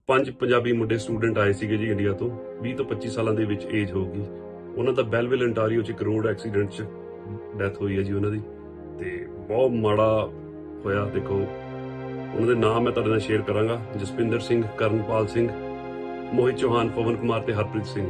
5 ਪੰਜਾਬੀ ਮੁੰਡੇ ਸਟੂਡੈਂਟ ਆਏ ਸੀਗੇ ਜੀ ਇੰਡੀਆ ਤੋਂ। 20 ਤੋਂ 25 ਸਾਲਾਂ ਦੇ ਵਿੱਚ ਏਜ ਹੋਊਗੀ। ਉਹਨਾਂ ਦਾ ਬੈਲਵਿਲ ਅੰਟਾਰੀਓ 'ਚ ਇੱਕ ਰੋਡ ਐਕਸੀਡੈਂਟ 'ਚ ਡੈਥ ਹੋਈ ਹੈ ਜੀ ਉਹਨਾਂ ਦੀ। ਤੇ ਬਹੁਤ ਮਾੜਾ ਹੋਇਆ। ਦੇਖੋ ਉਹਨਾਂ ਦੇ ਨਾਮ ਮੈਂ ਤੁਹਾਡੇ ਨਾਲ ਸ਼ੇਅਰ ਕਰਾਂਗਾ: ਜਸਪਿੰਦਰ ਸਿੰਘ, ਕਰਨਪਾਲ ਸਿੰਘ, ਮੋਹਿਤ ਚੌਹਾਨ, ਪਵਨ ਕੁਮਾਰ ਤੇ ਹਰਪ੍ਰੀਤ ਸਿੰਘ।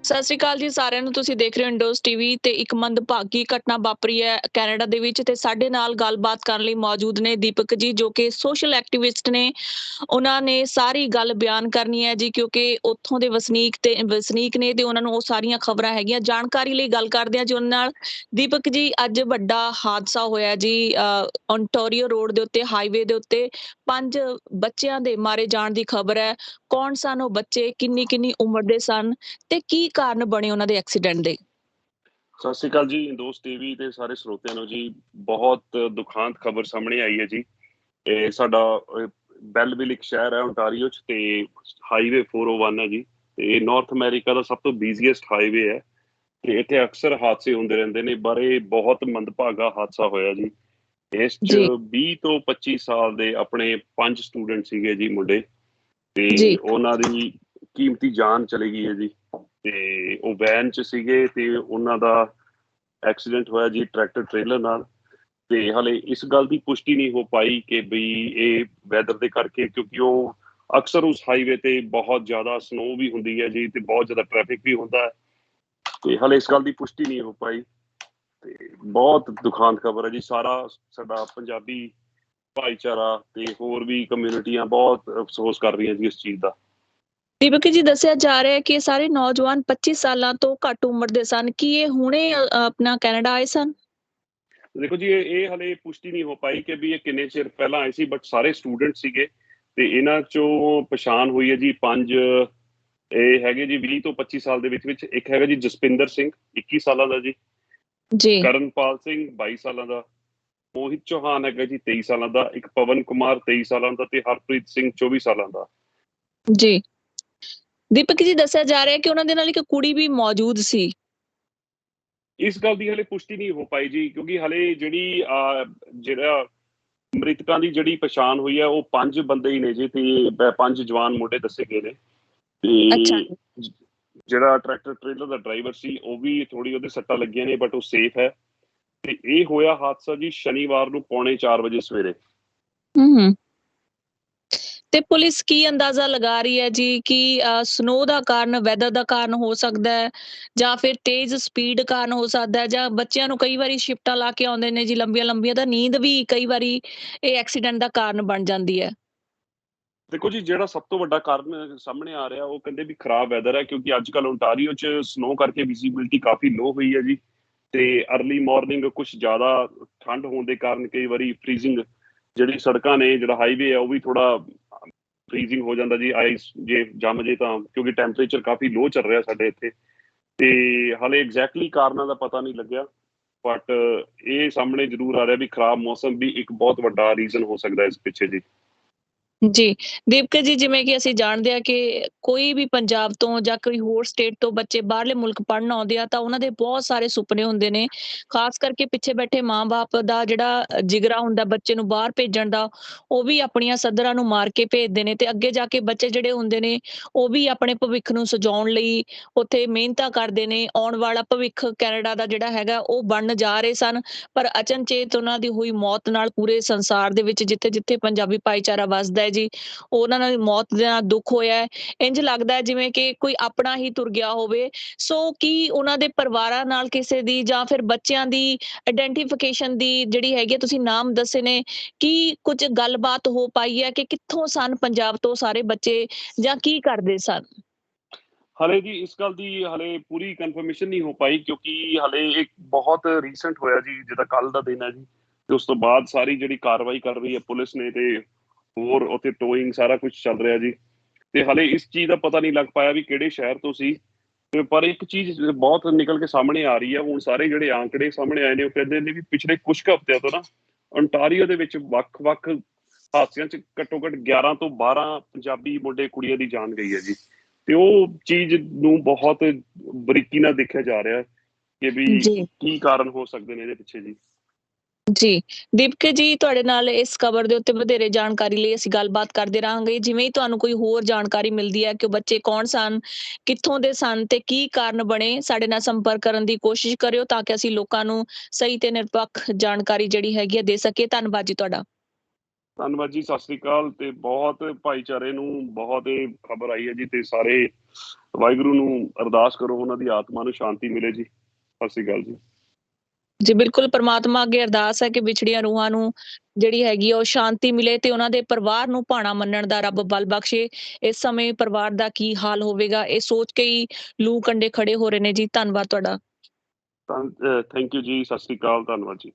ਸਤਿ ਸ਼੍ਰੀ ਅਕਾਲ ਜੀ ਸਾਰਿਆਂ ਨੂੰ। ਤੁਸੀਂ ਦੇਖ ਰਹੇ ਹੋ ਇੰਡੋਜ਼ ਟੀਵੀ ਤੇ ਇੱਕ ਮੰਦਭਾਗੀ ਘਟਨਾ ਵਾਪਰੀ ਹੈ ਕੈਨੇਡਾ ਦੇ ਵਿੱਚ ਤੇ ਸਾਡੇ ਨਾਲ ਗੱਲਬਾਤ ਕਰਨ ਲਈ ਮੌਜੂਦ ਨੇ ਦੀਪਕ ਜੀ, ਜੋ ਕਿ ਸੋਸ਼ਲ ਐਕਟਿਵਿਸਟ ਨੇ। ਉਹਨਾਂ ਨੇ ਸਾਰੀ ਗੱਲ ਬਿਆਨ ਕਰਨੀ ਹੈ ਜੀ, ਕਿਉਂਕਿ ਉੱਥੋਂ ਦੇ ਵਸਨੀਕ ਨੇ ਤੇ ਉਹਨਾਂ ਨੂੰ ਉਹ ਸਾਰੀਆਂ ਖਬਰਾਂ ਹੈਗੀਆਂ। ਜਾਣਕਾਰੀ ਲਈ ਗੱਲ ਕਰਦੇ ਹਾਂ ਜੀ ਉਹਨਾਂ ਨਾਲ। ਦੀਪਕ ਜੀ, ਅੱਜ ਵੱਡਾ ਹਾਦਸਾ ਹੋਇਆ ਜੀ ਓਨਟਾਰੀਓ ਰੋਡ ਦੇ ਉੱਤੇ, ਹਾਈਵੇ ਦੇ ਉੱਤੇ 5 ਬੱਚਿਆਂ ਦੇ ਮਾਰੇ ਜਾਣ ਦੀ ਖਬਰ ਹੈ। ਕੌਣ ਸਨ ਉਹ ਬੱਚੇ, ਕਿੰਨੀ ਉਮਰ ਦੇ ਸਨ ਤੇ ਕੀ ਕਾਰਨ ਬਣੇ ਉਹਨਾਂ ਦੇ ਐਕਸੀਡੈਂਟ ਦੇ? ਸਤਿ ਸ਼੍ਰੀ ਅਕਾਲ ਜੀ ਇੰਡੋਜ਼ ਟੀਵੀ ਤੇ ਸਾਰੇ ਸਰੋਤਿਆਂ ਨੂੰ ਜੀ। ਬਹੁਤ ਦੁਖਾਂਤ ਖਬਰ ਸਾਹਮਣੇ ਆਈ ਹੈ ਜੀ। ਇਹ ਸਾਡਾ ਬੈਲਵਿਲ ਇੱਕ ਸ਼ਹਿਰ ਹੈ ਓਨਟਾਰੀਓ 'ਚ, ਤੇ ਹਾਈਵੇ 401 ਹੈ ਜੀ। ਤੇ ਨਾਰਥ ਅਮਰੀਕਾ ਦਾ ਸਭ ਤੋਂ ਬਿਜ਼ੀਐਸਟ ਹਾਈਵੇ ਹੈ ਤੇ ਇੱਥੇ ਅਕਸਰ ਹਾਦਸੇ ਹੁੰਦੇ ਰਹਿੰਦੇ ਨੇ। ਬਾਰੇ ਬਹੁਤ ਮੰਦਭਾਗਾ ਹਾਦਸਾ ਹੋਇਆ ਜੀ। ਇਸ 'ਚ ਜੀ 20 ਤੋਂ 25 ਸਾਲ ਦੇ ਆਪਣੇ 5 ਸਟੂਡੈਂਟ ਸੀਗੇ ਜੀ, ਮੁੰਡੇ, ਤੇ ਜੀ ਉਹਨਾਂ ਦੀ ਕੀਮਤੀ ਜਾਨ ਚਲੀ ਗਈ ਹੈ ਜੀ। ਤੇ ਉਹ ਵੈਨ 'ਚ ਸੀਗੇ ਤੇ ਉਹਨਾਂ ਦਾ ਐਕਸੀਡੈਂਟ ਹੋਇਆ ਜੀ ਟਰੈਕਟਰ ਟ੍ਰੇਲਰ ਨਾਲ। ਤੇ ਹਾਲੇ ਇਸ ਗੱਲ ਦੀ ਪੁਸ਼ਟੀ ਨਹੀਂ ਹੋ ਪਾਈ ਕਿ ਬਈ ਇਹ ਵੈਦਰ ਦੇ ਕਰਕੇ, ਕਿਉਂਕਿ ਉਹ ਅਕਸਰ ਉਸ ਹਾਈਵੇ ਤੇ ਬਹੁਤ ਜ਼ਿਆਦਾ ਸਨੋ ਵੀ ਹੁੰਦੀ ਹੈ ਜੀ ਤੇ ਬਹੁਤ ਜ਼ਿਆਦਾ ਟ੍ਰੈਫਿਕ ਵੀ ਹੁੰਦਾ ਹੈ। ਤੇ ਹਾਲੇ ਇਸ ਗੱਲ ਦੀ ਪੁਸ਼ਟੀ ਨਹੀਂ ਹੋ ਪਾਈ। ਤੇ ਬਹੁਤ ਦੁਖਾਂਤ ਖਬਰ ਹੈ ਜੀ। ਸਾਰਾ ਸਾਡਾ ਪੰਜਾਬੀ ਭਾਈਚਾਰਾ ਤੇ ਹੋਰ ਵੀ ਕਮਿਊਨਿਟੀਆਂ ਬਹੁਤ ਅਫਸੋਸ ਕਰ ਰਹੀਆਂ ਜੀ ਇਸ ਚੀਜ਼ ਦਾ। ਦੀਪਕ ਜੀ, ਦੱਸਿਆ ਜਾ ਰਿਹਾ ਹੈ ਕਿ ਇਹ ਸਾਰੇ ਨੌਜਵਾਨ 25 ਸਾਲਾਂ ਤੋਂ ਘੱਟ ਉਮਰ ਦੇ ਸਨ। ਕੀ ਇਹ ਹੁਣੇ ਆਪਣਾ ਕੈਨੇਡਾ ਆਏ ਸਨ? ਦੇਖੋ ਜੀ, ਇਹ ਹਾਲੇ ਪੁਸ਼ਟੀ ਨਹੀਂ ਹੋ ਪਾਈ ਕਿ ਵੀ ਇਹ ਕਿੰਨੇ ਚਿਰ ਪਹਿਲਾਂ ਆਏ ਸੀ, ਬਟ ਸਾਰੇ ਸਟੂਡੈਂਟ ਸੀਗੇ। ਤੇ ਇਹਨਾਂ ਚੋਂ ਪਛਾਣ ਹੋਈ ਹੈ ਜੀ 5। ਇਹ ਹੈਗੇ ਜੀ 20 ਤੋਂ 25 ਸਾਲ ਦੇ ਵਿੱਚ। ਇੱਕ ਹੈਗਾ ਜੀ ਜਸਪਿੰਦਰ ਸਿੰਘ, 21 ਸਾਲਾਂ ਦਾ ਜੀ। ਜੀ ਕਰਨਪਾਲ ਸਿੰਘ, 22 ਸਾਲਾਂ ਦਾ। ਮੋਹਿਤ ਚੌਹਾਨ ਹੈਗਾ ਜੀ 23 ਸਾਲਾਂ ਦਾ। ਇੱਕ ਪਵਨ ਕੁਮਾਰ 23 ਸਾਲਾਂ ਦਾ ਤੇ ਹਰਪ੍ਰੀਤ ਸਿੰਘ 24 ਸਾਲਾਂ ਦਾ। ਜੀ ਦੀਪਕ ਜੀ, ਦੱਸਿਆ ਜਾ ਰਿਹਾ ਹੈ ਕਿ ਉਹਨਾਂ ਦੇ ਨਾਲ ਇੱਕ ਕੁੜੀ ਵੀ ਮੌਜੂਦ ਸੀ। ਇਸ ਗੱਲ ਦੀ ਹਲੇ ਪੁਸ਼ਟੀ ਨਹੀਂ ਹੋ ਪਾਈ ਜੀ, ਕਿਉਂਕਿ ਹਲੇ ਜਿਹੜਾ ਮ੍ਰਿਤਕਾਂ ਦੀ ਜਿਹੜੀ ਪਛਾਣ ਹੋਈ ਹੈ ਉਹ 5 ਬੰਦੇ ਹੀ ਨੇ ਜੀ। ਤੇ 5 ਜਵਾਨ ਮੁੰਡੇ ਦੱਸੇ ਗਏ ਨੇ। ਅੱਛਾ ਤੇ ਜੀ। ਜਿਹੜਾ ਟਰੈਕਟਰ ਟ੍ਰੇਲਰ ਦਾ ਡਰਾਈਵਰ ਸੀ ਉਹ ਵੀ ਥੋੜੀ ਉਹਦੇ ਸੱਟਾਂ ਲੱਗੀਆਂ ਨੇ, ਬਟ ਉਹ ਸੇਫ ਹੈ। ਤੇ ਇਹ ਹੋਇਆ ਹਾਦਸਾ ਜੀ ਸ਼ਨੀਵਾਰ ਨੂੰ ਪੌਣੇ 4 ਵਜੇ ਸਵੇਰੇ। ਹੂੰ। ਤੇ ਪੁਲਿਸ ਕੀ ਅੰਦਾਜ਼ਾ ਲਗਾ ਰਹੀ ਹੈ ਜੀ ਕਿ ਸਨੋ ਦਾ ਕਾਰਨ, ਵੈਦਰ ਦਾ ਕਾਰਨ ਹੋ ਸਕਦਾ ਹੈ, ਜਾਂ ਫਿਰ ਤੇਜ਼ ਸਪੀਡ ਕਾਰਨ ਹੋ ਸਕਦਾ ਹੈ, ਜਾਂ ਬੱਚਿਆਂ ਨੂੰ ਕਈ ਵਾਰੀ ਸ਼ਿਫਟਾਂ ਲਾ ਕੇ ਆਉਂਦੇ ਨੇ ਜੀ ਲੰਬੀਆਂ ਤਾਂ ਨੀਂਦ ਵੀ ਕਈ ਵਾਰੀ ਇਹ ਐਕਸੀਡੈਂਟ ਦਾ ਕਾਰਨ ਬਣ ਜਾਂਦੀ ਹੈ? ਦੇਖੋ ਜੀ, ਜਿਹੜਾ ਸਭ ਤੋਂ ਵੱਡਾ ਕਾਰਨ ਸਾਹਮਣੇ ਆ ਰਿਹਾ ਉਹ ਕਹਿੰਦੇ ਵੀ ਖਰਾਬ ਵੈਦਰ ਹੈ, ਕਿਉਂਕਿ ਅੱਜ ਕੱਲ੍ਹ ਓਨਟਾਰੀਓ 'ਚ ਸਨੋ ਕਰਕੇ ਵਿਜ਼ੀਬਿਲਿਟੀ ਕਾਫੀ ਲੋ ਹੋਈ ਹੈ ਜੀ। ਤੇ ਅਰਲੀ ਮਾਰਨਿੰਗ ਕੁਝ ਜ਼ਿਆਦਾ ਠੰਡ ਹੋਣ ਦੇ ਕਾਰਨ ਕਈ ਵਾਰੀ ਫ੍ਰੀਜ਼ਿੰਗ, ਜਿਹੜੀ ਸੜਕਾਂ ਨੇ, ਜਿਹੜਾ ਹਾਈਵੇ ਹੈ ਉਹ ਵੀ ਥੋੜਾ ਫ੍ਰੀਜ਼ਿੰਗ ਹੋ ਜਾਂਦਾ ਜੀ। ਆਈਸ ਜੇ ਜੰਮ ਜੇ ਤਾਂ, ਕਿਉਂਕਿ ਟੈਂਪਰੇਚਰ ਕਾਫੀ ਲੋ ਚੱਲ ਰਿਹਾ ਸਾਡੇ ਇੱਥੇ। ਤੇ ਹਾਲੇ ਐਗਜ਼ੈਕਟਲੀ ਕਾਰਨਾਂ ਦਾ ਪਤਾ ਨਹੀਂ ਲੱਗਿਆ, ਬਟ ਇਹ ਸਾਹਮਣੇ ਜ਼ਰੂਰ ਆ ਰਿਹਾ ਵੀ ਖਰਾਬ ਮੌਸਮ ਵੀ ਇੱਕ ਬਹੁਤ ਵੱਡਾ ਰੀਜ਼ਨ ਹੋ ਸਕਦਾ ਇਸ ਪਿੱਛੇ ਜੀ। ਜੀ ਦੀਪਕ ਜੀ, ਜਿਵੇਂ ਕਿ ਅਸੀਂ ਜਾਣਦੇ ਹਾਂ ਕਿ ਕੋਈ ਵੀ ਪੰਜਾਬ ਤੋਂ ਜਾਂ ਕੋਈ ਹੋਰ ਸਟੇਟ ਤੋਂ ਬੱਚੇ ਬਾਹਰਲੇ ਮੁਲਕ ਪੜ੍ਹਨ ਆਉਂਦੇ ਆ ਤਾਂ ਉਹਨਾਂ ਦੇ ਬਹੁਤ ਸਾਰੇ ਸੁਪਨੇ ਹੁੰਦੇ ਨੇ। ਖਾਸ ਕਰਕੇ ਪਿੱਛੇ ਬੈਠੇ ਮਾਂ-ਬਾਪ ਦਾ ਜਿਹੜਾ ਜਿਗਰਾ ਹੁੰਦਾ ਬੱਚੇ ਨੂੰ ਬਾਹਰ ਭੇਜਣ ਦਾ, ਉਹ ਵੀ ਆਪਣੀਆਂ ਸੱਧਰਾਂ ਨੂੰ ਮਾਰ ਕੇ ਭੇਜਦੇ ਨੇ। ਤੇ ਅੱਗੇ ਜਾ ਕੇ ਬੱਚੇ ਜਿਹੜੇ ਹੁੰਦੇ ਨੇ ਉਹ ਵੀ ਆਪਣੇ ਭਵਿੱਖ ਨੂੰ ਸਜਾਉਣ ਲਈ ਉੱਥੇ ਮਿਹਨਤਾਂ ਕਰਦੇ ਨੇ। ਆਉਣ ਵਾਲਾ ਭਵਿੱਖ ਕੈਨੇਡਾ ਦਾ ਜਿਹੜਾ ਹੈਗਾ ਉਹ ਬਣਨ ਜਾ ਰਹੇ ਸਨ, ਪਰ ਅਚਨਚੇਤ ਉਹਨਾਂ ਦੀ ਹੋਈ ਮੌਤ ਨਾਲ ਪੂਰੇ ਸੰਸਾਰ ਦੇ ਵਿੱਚ ਜਿੱਥੇ-ਜਿੱਥੇ ਪੰਜਾਬੀ ਭਾਈਚਾਰਾ ਵੱਸਦਾ ਹੈ ਜੀ, ਉਹਨਾਂ ਨਾਲ ਮੌਤ ਦੇ ਨਾਲ ਦੁੱਖ ਹੋਇਆ ਹੈ। ਇੰਝ ਲੱਗਦਾ ਹੈ ਜਿਵੇਂ ਕਿ ਕੋਈ ਆਪਣਾ ਹੀ ਤੁਰ ਗਿਆ ਹੋਵੇ। ਸੋ ਕੀ ਉਹਨਾਂ ਦੇ ਪਰਿਵਾਰਾਂ ਨਾਲ ਕਿਸੇ ਦੀ, ਜਾਂ ਫਿਰ ਬੱਚਿਆਂ ਦੀ ਆਇਡੈਂਟੀਫਿਕੇਸ਼ਨ ਦੀ ਜਿਹੜੀ ਹੈਗੀ ਹੈ, ਤੁਸੀਂ ਨਾਮ ਦੱਸੇ ਨੇ, ਕੀ ਕੁਝ ਗੱਲਬਾਤ ਹੋ ਪਾਈ ਹੈ ਕਿ ਕਿੱਥੋਂ ਸਨ ਪੰਜਾਬ ਤੋਂ ਸਾਰੇ ਬੱਚੇ, ਜਾਂ ਕੀ ਕਰਦੇ ਸਨ? ਹਾਲੇ ਜੀ ਇਸ ਗੱਲ ਦੀ ਹਾਲੇ ਪੂਰੀ ਕਨਫਰਮੇਸ਼ਨ ਨਹੀਂ ਹੋ ਪਾਈ, ਕਿਉਂਕਿ ਹਾਲੇ ਇੱਕ ਬਹੁਤ ਰੀਸੈਂਟ ਹੋਇਆ ਜੀ, ਜਿੱਦਾਂ ਕੱਲ ਦਾ ਦਿਨ ਹੈ ਜੀ। ਤੇ ਉਸ ਤੋਂ ਬਾਅਦ ਸਾਰੀ ਜਿਹੜੀ ਕਾਰਵਾਈ ਕਰ ਰਹੀ ਹੈ ਪੁਲਿਸ ਨੇ, ਤੇ ਹੋਰ ਉੱਥੇ ਟੋਇੰਗ ਸਾਰਾ ਕੁਝ ਚੱਲ ਰਿਹਾ ਜੀ। ਤੇ ਹਾਲੇ ਇਸ ਚੀਜ਼ ਦਾ ਪਤਾ ਨਹੀਂ ਲੱਗ ਪਾਇਆ ਵੀ ਕਿਹੜੇ ਸ਼ਹਿਰ ਤੋਂ ਸੀ। ਤੇ ਪਰ ਇੱਕ ਚੀਜ਼ ਬਹੁਤ ਨਿਕਲ ਕੇ ਸਾਹਮਣੇ ਆ ਰਹੀ ਹੈ ਹੁਣ। ਸਾਰੇ ਜਿਹੜੇ ਆંકੜੇ ਸਾਹਮਣੇ ਆਏ ਨੇ ਉਹ ਕਹਿੰਦੇ ਨੇ ਵੀ ਪਿਛਲੇ ਕੁਝ ਹਫ਼ਤਿਆਂ ਤੋਂ ਨਾ ਓਨਟਾਰੀਓ ਦੇ ਵਿੱਚ ਵੱਖ-ਵੱਖ ਹਾਦਸਿਆਂ 'ਚ ਘੱਟੋ ਘੱਟ 11 ਤੋਂ 12 ਪੰਜਾਬੀ ਮੁੰਡੇ ਕੁੜੀਆਂ ਦੀ ਜਾਨ ਗਈ ਹੈ ਜੀ। ਤੇ ਉਹ ਚੀਜ਼ ਨੂੰ ਬਹੁਤ ਬਰੀਕੀ ਨਾਲ ਦੇਖਿਆ ਜਾ ਰਿਹਾ ਕਿ ਵੀ ਜੀ ਕੀ ਕਾਰਨ ਹੋ ਸਕਦੇ ਨੇ ਇਹਦੇ ਪਿੱਛੇ ਜੀ। ਜੀ, ਦੀਪਕ ਜੀ ਤੁਹਾਡੇ ਨਾਲ ਇਸ ਖਬਰ ਦੇ ਉੱਤੇ ਵਧੇਰੇ ਜਾਣਕਾਰੀ ਲਈ ਅਸੀਂ ਗੱਲਬਾਤ ਕਰਦੇ ਰਹਾਂਗੇ। ਜਿਵੇਂ ਹੀ ਤੁਹਾਨੂੰ ਕੋਈ ਹੋਰ ਜਾਣਕਾਰੀ ਮਿਲਦੀ ਹੈ ਕਿ ਉਹ ਬੱਚੇ ਕੌਣ ਸਨ, ਕਿੱਥੋਂ ਦੇ ਸਨ ਤੇ ਕੀ ਕਾਰਨ ਬਣੇ, ਸਾਡੇ ਨਾਲ ਸੰਪਰਕ ਕਰਨ ਦੀ ਕੋਸ਼ਿਸ਼ ਕਰਿਓ ਤਾਂ ਕਿ ਅਸੀਂ ਲੋਕਾਂ ਨੂੰ ਸਹੀ ਤੇ ਨਿਰਪੱਖ ਜਾਣਕਾਰੀ ਜਿਹੜੀ ਹੈਗੀ ਹੈ ਦੇ ਸਕੀਏ। ਧੰਨਵਾਦ ਜੀ ਤੁਹਾਡਾ। ਧੰਨਵਾਦ ਜੀ, ਸਤਿ ਸ੍ਰੀ ਅਕਾਲ। ਤੇ ਬਹੁਤ ਭਾਈਚਾਰੇ ਨੂੰ ਬਹੁਤ ਇਹ ਖਬਰ ਆਈ ਹੈ ਜੀ, ਤੇ ਸਾਰੇ ਵਾਹਿਗੁਰੂ ਨੂੰ ਅਰਦਾਸ ਕਰੋ ਉਹਨਾਂ ਦੀ ਆਤਮਾ ਨੂੰ ਸ਼ਾਂਤੀ ਮਿਲੇ ਜੀ। ਸਤਿ ਸ੍ਰੀ ਅਕਾਲ ਜੀ। ਜੀ ਬਿਲਕੁਲ, ਪ੍ਰਮਾਤਮਾ ਅੱਗੇ ਅਰਦਾਸ ਹੈ ਕਿ ਵਿਛੜੀਆਂ ਰੂਹਾਂ ਨੂੰ ਜਿਹੜੀ ਹੈਗੀ ਆ ਉਹ ਸ਼ਾਂਤੀ ਮਿਲੇ ਤੇ ਉਹਨਾਂ ਦੇ ਪਰਿਵਾਰ ਨੂੰ ਭਾਣਾ ਮੰਨਣ ਦਾ ਰੱਬ ਬਲ ਬਖਸ਼ੇ। ਇਸ ਸਮੇਂ ਪਰਿਵਾਰ ਦਾ ਕੀ ਹਾਲ ਹੋਵੇਗਾ ਇਹ ਸੋਚ ਕੇ ਹੀ ਲੂ ਕੰਡੇ ਖੜੇ ਹੋ ਰਹੇ ਨੇ ਜੀ। ਧੰਨਵਾਦ ਤੁਹਾਡਾ। ਥੈਂਕ ਯੂ ਜੀ, ਸਤਿ ਸ੍ਰੀ ਅਕਾਲ, ਧੰਨਵਾਦ ਜੀ।